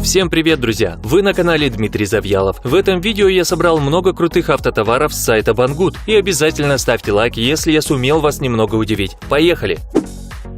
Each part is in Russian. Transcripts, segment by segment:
Всем привет, друзья! Вы на канале Дмитрий Завьялов. В этом видео я собрал много крутых автотоваров с сайта Banggood. И обязательно ставьте лайк, если я сумел вас немного удивить. Поехали!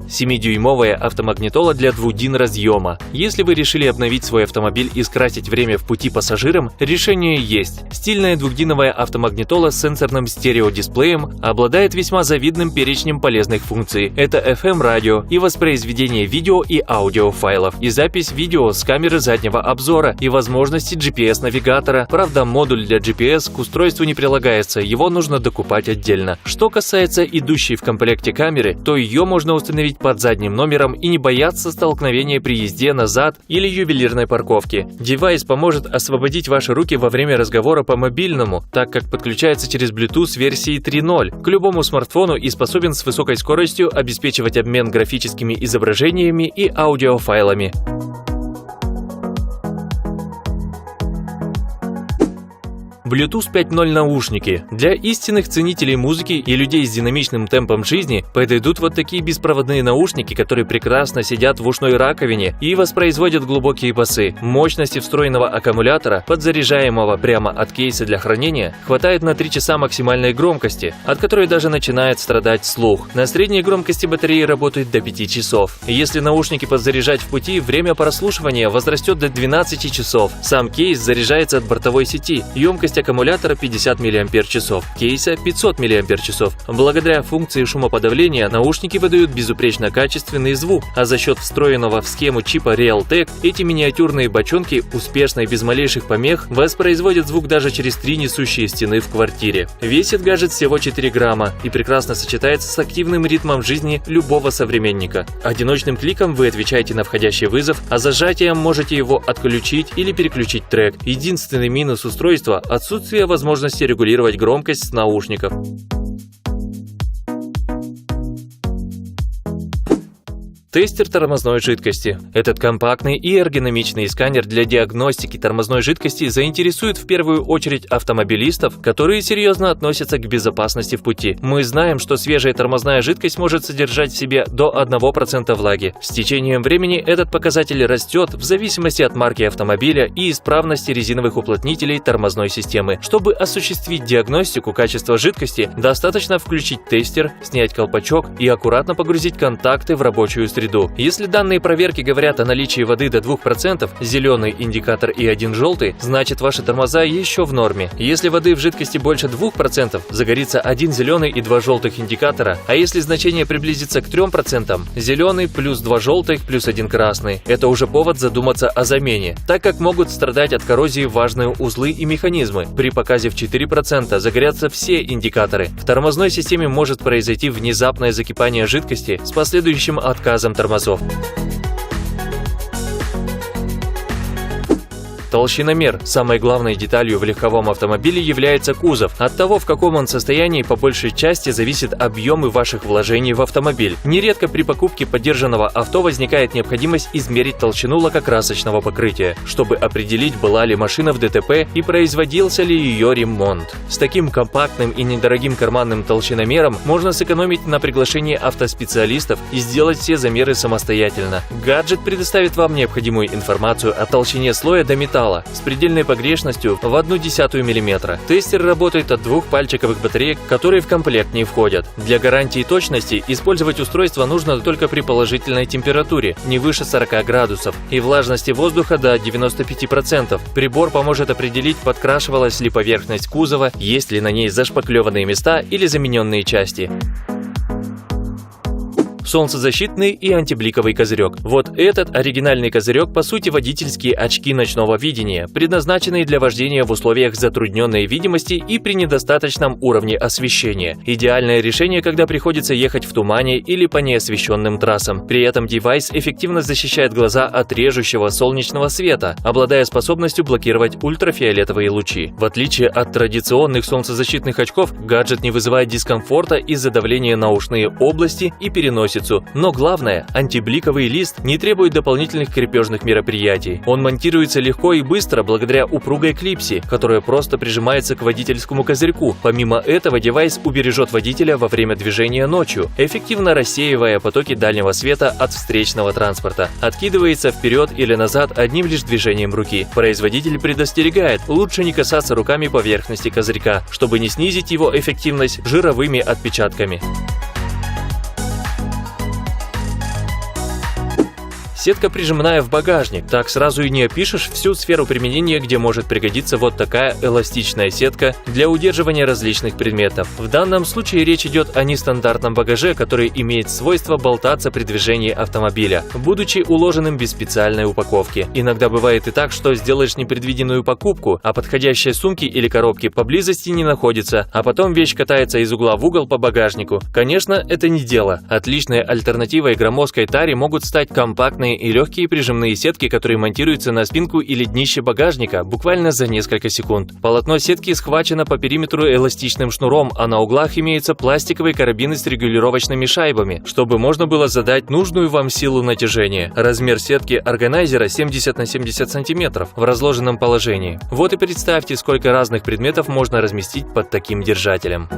7-дюймовая автомагнитола для двухдин-разъема. Если вы решили обновить свой автомобиль и скрасить время в пути пассажирам, решение есть. Стильная двухдиновая автомагнитола с сенсорным стереодисплеем обладает весьма завидным перечнем полезных функций. Это FM-радио и воспроизведение видео и аудиофайлов, и запись видео с камеры заднего обзора, и возможности GPS-навигатора. Правда, модуль для GPS к устройству не прилагается, его нужно докупать отдельно. Что касается идущей в комплекте камеры, то ее можно установить под задним номером и не бояться столкновения при езде назад или ювелирной парковке. Девайс поможет освободить ваши руки во время разговора по мобильному, так как подключается через Bluetooth версии 3.0 к любому смартфону и способен с высокой скоростью обеспечивать обмен графическими изображениями и аудиофайлами. Bluetooth 5.0 наушники. Для истинных ценителей музыки и людей с динамичным темпом жизни подойдут вот такие беспроводные наушники, которые прекрасно сидят в ушной раковине и воспроизводят глубокие басы. Мощности встроенного аккумулятора, подзаряжаемого прямо от кейса для хранения, хватает на 3 часа максимальной громкости, от которой даже начинает страдать слух. На средней громкости батареи работает до 5 часов. Если наушники подзаряжать в пути, время прослушивания возрастет до 12 часов. Сам кейс заряжается от бортовой сети. Емкость аккумулятора 50 мАч, кейса 500 мАч. Благодаря функции шумоподавления наушники выдают безупречно качественный звук, а за счет встроенного в схему чипа Realtek эти миниатюрные бочонки успешно и без малейших помех воспроизводят звук даже через 3 несущие стены в квартире. Весит гаджет всего 4 грамма и прекрасно сочетается с активным ритмом жизни любого современника. Одиночным кликом вы отвечаете на входящий вызов, а зажатием можете его отключить или переключить трек. Единственный минус устройства – отсутствие возможности регулировать громкость с наушников. Тестер тормозной жидкости. Этот компактный и эргономичный сканер для диагностики тормозной жидкости заинтересует в первую очередь автомобилистов, которые серьезно относятся к безопасности в пути. Мы знаем, что свежая тормозная жидкость может содержать в себе до 1% влаги. С течением времени этот показатель растет в зависимости от марки автомобиля и исправности резиновых уплотнителей тормозной системы. Чтобы осуществить диагностику качества жидкости, достаточно включить тестер, снять колпачок и аккуратно погрузить контакты в рабочую среду. Если данные проверки говорят о наличии воды до 2%, зеленый индикатор и 1 желтый, значит ваши тормоза еще в норме. Если воды в жидкости больше 2%, загорится 1 зеленый и 2 желтых индикатора, а если значение приблизится к 3%, зеленый плюс 2 желтых плюс 1 красный, это уже повод задуматься о замене, так как могут страдать от коррозии важные узлы и механизмы. При показе в 4% загорятся все индикаторы. В тормозной системе может произойти внезапное закипание жидкости с последующим отказом тормозов. Толщиномер. Самой главной деталью в легковом автомобиле является кузов. От того, в каком он состоянии, по большей части зависит объемы ваших вложений в автомобиль. Нередко при покупке подержанного авто возникает необходимость измерить толщину лакокрасочного покрытия, чтобы определить, была ли машина в ДТП и производился ли ее ремонт. С таким компактным и недорогим карманным толщиномером можно сэкономить на приглашении автоспециалистов и сделать все замеры самостоятельно. Гаджет предоставит вам необходимую информацию о толщине слоя до металла с предельной погрешностью в 0,1 мм. Тестер работает от 2 пальчиковых батареек, которые в комплект не входят. Для гарантии точности использовать устройство нужно только при положительной температуре, не выше 40 градусов, и влажности воздуха до 95%. Прибор поможет определить, подкрашивалась ли поверхность кузова, есть ли на ней зашпаклеванные места или замененные части. Солнцезащитный и антибликовый козырек. Вот этот оригинальный козырек по сути водительские очки ночного видения, предназначенные для вождения в условиях затрудненной видимости и при недостаточном уровне освещения. Идеальное решение, когда приходится ехать в тумане или по неосвещенным трассам. При этом девайс эффективно защищает глаза от режущего солнечного света, обладая способностью блокировать ультрафиолетовые лучи. В отличие от традиционных солнцезащитных очков, гаджет не вызывает дискомфорта из-за давления на ушные области и переносит месяцу. Но главное, антибликовый лист не требует дополнительных крепежных мероприятий. Он монтируется легко и быстро благодаря упругой клипсе, которая просто прижимается к водительскому козырьку. Помимо этого, девайс убережет водителя во время движения ночью, эффективно рассеивая потоки дальнего света от встречного транспорта. Откидывается вперед или назад одним лишь движением руки. Производитель предостерегает, лучше не касаться руками поверхности козырька, чтобы не снизить его эффективность жировыми отпечатками. Сетка прижимная в багажник. Так сразу и не опишешь всю сферу применения, где может пригодиться вот такая эластичная сетка для удерживания различных предметов. В данном случае речь идет о нестандартном багаже, который имеет свойство болтаться при движении автомобиля, будучи уложенным без специальной упаковки. Иногда бывает и так, что сделаешь непредвиденную покупку, а подходящей сумки или коробки поблизости не находится, а потом вещь катается из угла в угол по багажнику. Конечно, это не дело. Отличной альтернативой громоздкой таре могут стать компактные и легкие прижимные сетки, которые монтируются на спинку или днище багажника буквально за несколько секунд. Полотно сетки схвачено по периметру эластичным шнуром, а на углах имеются пластиковые карабины с регулировочными шайбами, чтобы можно было задать нужную вам силу натяжения. Размер сетки органайзера 70 на 70 см в разложенном положении. Вот и представьте, сколько разных предметов можно разместить под таким держателем.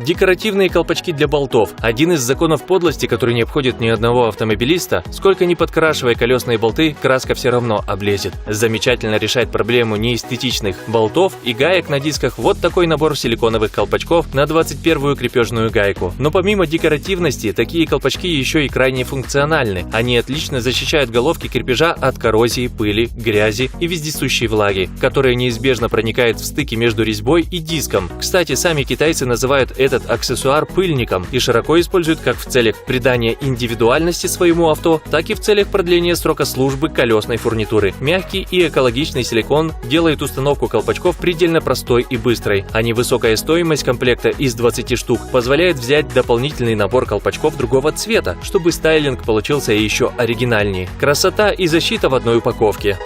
Декоративные колпачки для болтов – один из законов подлости, который не обходит ни одного автомобилиста. Сколько ни подкрашивай колесные болты, краска все равно облезет. Замечательно решает проблему неэстетичных болтов и гаек на дисках вот такой набор силиконовых колпачков на 21-ю крепежную гайку. Но помимо декоративности, такие колпачки еще и крайне функциональны. Они отлично защищают головки крепежа от коррозии, пыли, грязи и вездесущей влаги, которая неизбежно проникает в стыки между резьбой и диском. Кстати, сами китайцы называют этот аксессуар пыльником и широко используют как в целях придания индивидуальности своему авто, так и в целях продления срока службы колесной фурнитуры. Мягкий и экологичный силикон делает установку колпачков предельно простой и быстрой, а невысокая стоимость комплекта из 20 штук позволяет взять дополнительный набор колпачков другого цвета, чтобы стайлинг получился еще оригинальнее. Красота и защита в одной упаковке.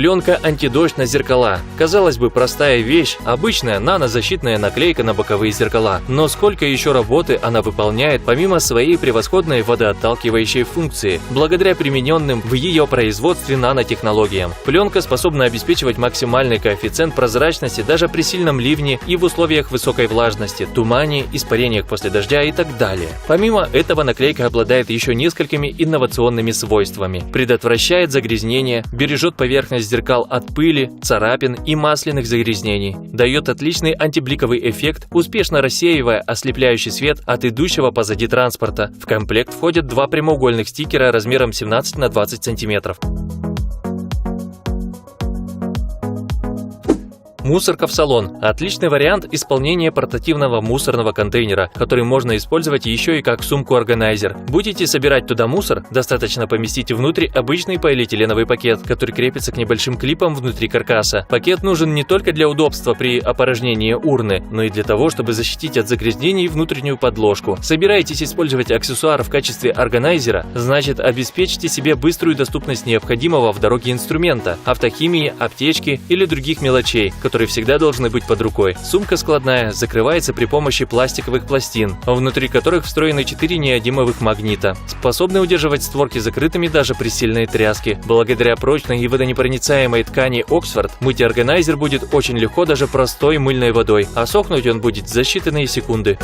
Пленка антидождь на зеркала. Казалось бы, простая вещь, обычная нанозащитная наклейка на боковые зеркала. Но сколько еще работы она выполняет, помимо своей превосходной водоотталкивающей функции, благодаря примененным в ее производстве нанотехнологиям. Пленка способна обеспечивать максимальный коэффициент прозрачности даже при сильном ливне и в условиях высокой влажности, тумане, испарениях после дождя и так далее. Помимо этого, наклейка обладает еще несколькими инновационными свойствами. Предотвращает загрязнение, бережет поверхность зеркал от пыли, царапин и масляных загрязнений, дает отличный антибликовый эффект, успешно рассеивая ослепляющий свет от идущего позади транспорта. В комплект входят два прямоугольных стикера размером 17 на 20 см. Мусорка в салон – отличный вариант исполнения портативного мусорного контейнера, который можно использовать еще и как сумку-органайзер. Будете собирать туда мусор, достаточно поместить внутрь обычный полиэтиленовый пакет, который крепится к небольшим клипам внутри каркаса. Пакет нужен не только для удобства при опорожнении урны, но и для того, чтобы защитить от загрязнений внутреннюю подложку. Собираетесь использовать аксессуар в качестве органайзера, значит, обеспечьте себе быструю доступность необходимого в дороге инструмента – автохимии, аптечки или других мелочей, которые всегда должны быть под рукой. Сумка складная, закрывается при помощи пластиковых пластин, внутри которых встроены 4 неодимовых магнита, способны удерживать створки закрытыми даже при сильной тряске. Благодаря прочной и водонепроницаемой ткани Оксфорд, мыть органайзер будет очень легко даже простой мыльной водой, а сохнуть он будет за считанные секунды.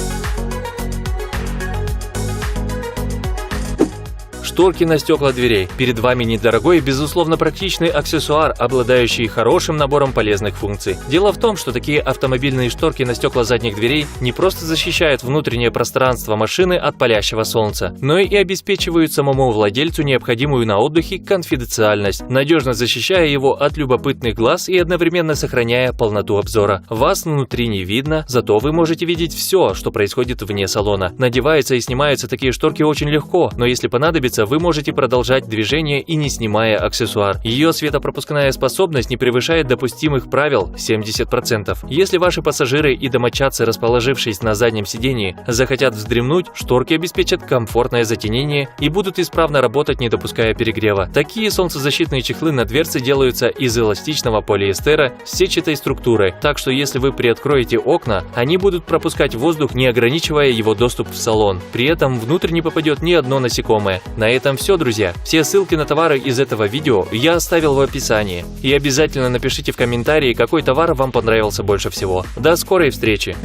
Шторки на стекла дверей. Перед вами недорогой и, безусловно, практичный аксессуар, обладающий хорошим набором полезных функций. Дело в том, что такие автомобильные шторки на стекла задних дверей не просто защищают внутреннее пространство машины от палящего солнца, но и обеспечивают самому владельцу необходимую на отдыхе конфиденциальность, надежно защищая его от любопытных глаз и одновременно сохраняя полноту обзора. Вас внутри не видно, зато вы можете видеть все, что происходит вне салона. Надеваются и снимаются такие шторки очень легко, но если понадобится, вы можете продолжать движение и не снимая аксессуар. Ее светопропускная способность не превышает допустимых правил 70%. Если ваши пассажиры и домочадцы, расположившись на заднем сидении, захотят вздремнуть, шторки обеспечат комфортное затенение и будут исправно работать, не допуская перегрева. Такие солнцезащитные чехлы на дверце делаются из эластичного полиэстера с сетчатой структурой, так что если вы приоткроете окна, они будут пропускать воздух, не ограничивая его доступ в салон. При этом внутрь не попадет ни одно насекомое. На этом все, друзья. Все ссылки на товары из этого видео я оставил в описании. И обязательно напишите в комментарии, какой товар вам понравился больше всего. До скорой встречи!